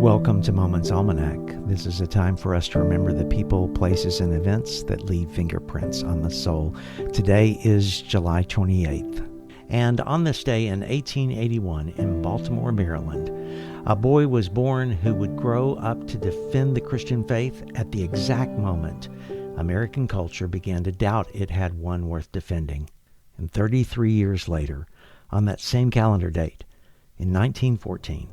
Welcome to Moments Almanac. This is a time for us to remember the people, places, and events that leave fingerprints on the soul. Today is July 28th. And on this day in 1881 in Baltimore, Maryland, a boy was born who would grow up to defend the Christian faith at the exact moment American culture began to doubt it had one worth defending. And 33 years later, on that same calendar date, in 1914,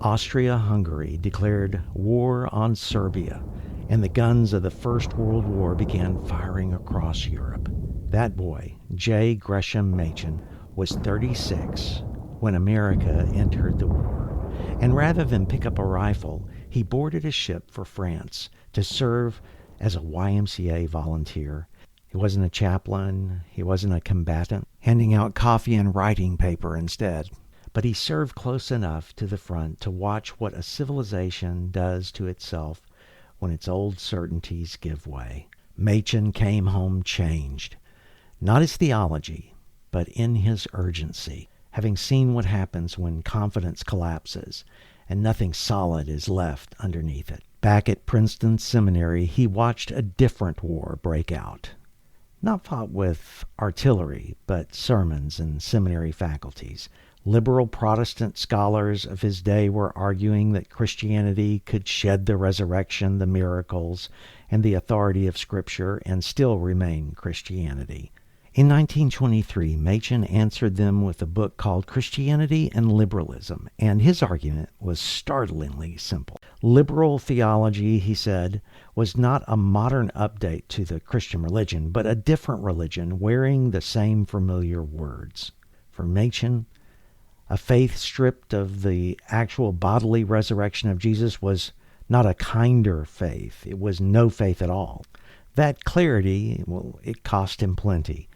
Austria-Hungary declared war on Serbia, and the guns of the First World War began firing across Europe. That boy, J. Gresham Machen, was 36 when America entered the war, and rather than pick up a rifle, he boarded a ship for France to serve as a YMCA volunteer. He wasn't a chaplain, he wasn't a combatant, handing out coffee and writing paper instead. But he served close enough to the front to watch what a civilization does to itself when its old certainties give way. Machen came home changed, not his theology, but in his urgency, having seen what happens when confidence collapses and nothing solid is left underneath it. Back at Princeton Seminary, he watched a different war break out. Not fought with artillery, but sermons and seminary faculties. Liberal Protestant scholars of his day were arguing that Christianity could shed the resurrection, the miracles, and the authority of Scripture and still remain Christianity. In 1923, Machen answered them with a book called Christianity and Liberalism, and his argument was startlingly simple. Liberal theology, he said, was not a modern update to the Christian religion, but a different religion wearing the same familiar words. For Machen, a faith stripped of the actual bodily resurrection of Jesus was not a kinder faith. It was no faith at all. That clarity, it cost him plenty.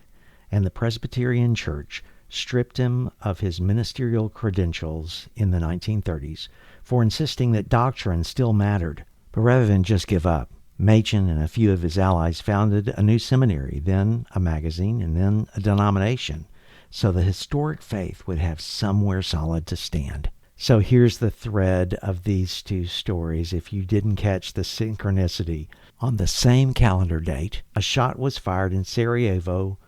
And the Presbyterian Church stripped him of his ministerial credentials in the 1930s for insisting that doctrine still mattered. But rather than just give up, Machen and a few of his allies founded a new seminary, then a magazine, and then a denomination, so the historic faith would have somewhere solid to stand. So here's the thread of these two stories, if you didn't catch the synchronicity. On the same calendar date, a shot was fired in Sarajevo,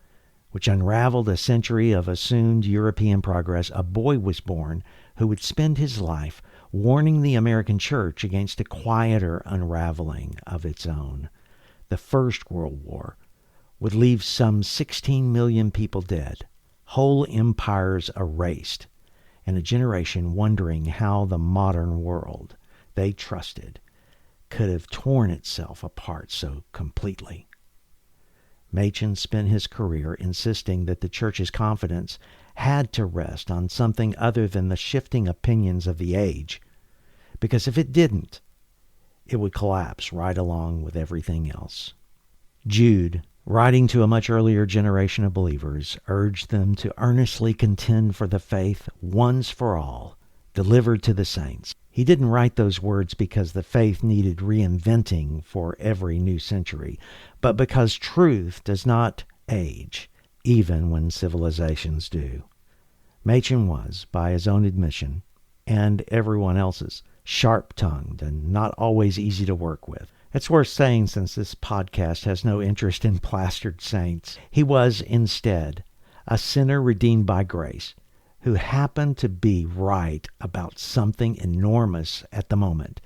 which unraveled a century of assumed European progress. A boy was born who would spend his life warning the American church against a quieter unraveling of its own. The First World War would leave some 16 million people dead, whole empires erased, and a generation wondering how the modern world they trusted could have torn itself apart so completely. Machen spent his career insisting that the church's confidence had to rest on something other than the shifting opinions of the age, because if it didn't, it would collapse right along with everything else. Jude, writing to a much earlier generation of believers, urged them to earnestly contend for the faith once for all, delivered to the saints. He didn't write those words because the faith needed reinventing for every new century, but because truth does not age, even when civilizations do. Machen was, by his own admission, and everyone else's, sharp-tongued and not always easy to work with. It's worth saying, since this podcast has no interest in plastered saints. He was, instead, a sinner redeemed by grace, who happened to be right about something enormous at the moment,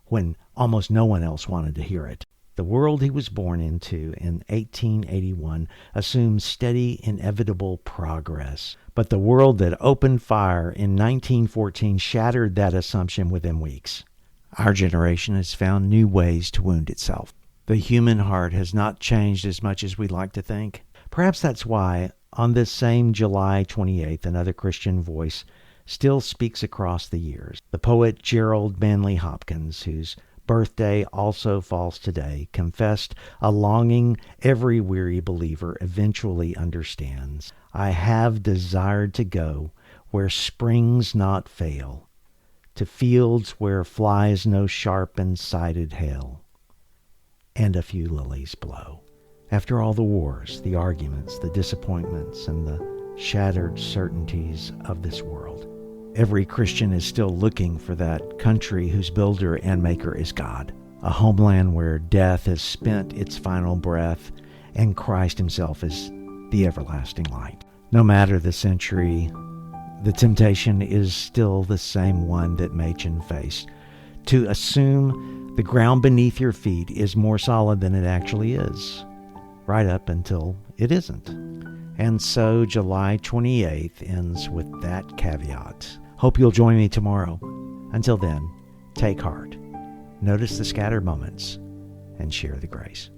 when almost no one else wanted to hear it. The world he was born into in 1881 assumed steady, inevitable progress. But the world that opened fire in 1914 shattered that assumption within weeks. Our generation has found new ways to wound itself. The human heart has not changed as much as we'd like to think. Perhaps that's why, on this same July 28th, another Christian voice still speaks across the years. The poet Gerard Manley Hopkins, whose birthday also falls today, confessed a longing every weary believer eventually understands. I have desired to go where springs not fail, to fields where flies no sharp and sided hail, and a few lilies blow. After all the wars, the arguments, the disappointments, and the shattered certainties of this world, Every Christian is still looking for that country whose builder and maker is God, a homeland where death has spent its final breath and Christ himself is the everlasting light. No matter the century, the temptation is still the same one that Machen faced, to assume the ground beneath your feet is more solid than it actually is, right up until it isn't. And so July 28th ends with that caveat. Hope you'll join me tomorrow. Until then, take heart, notice the scattered moments, and share the grace.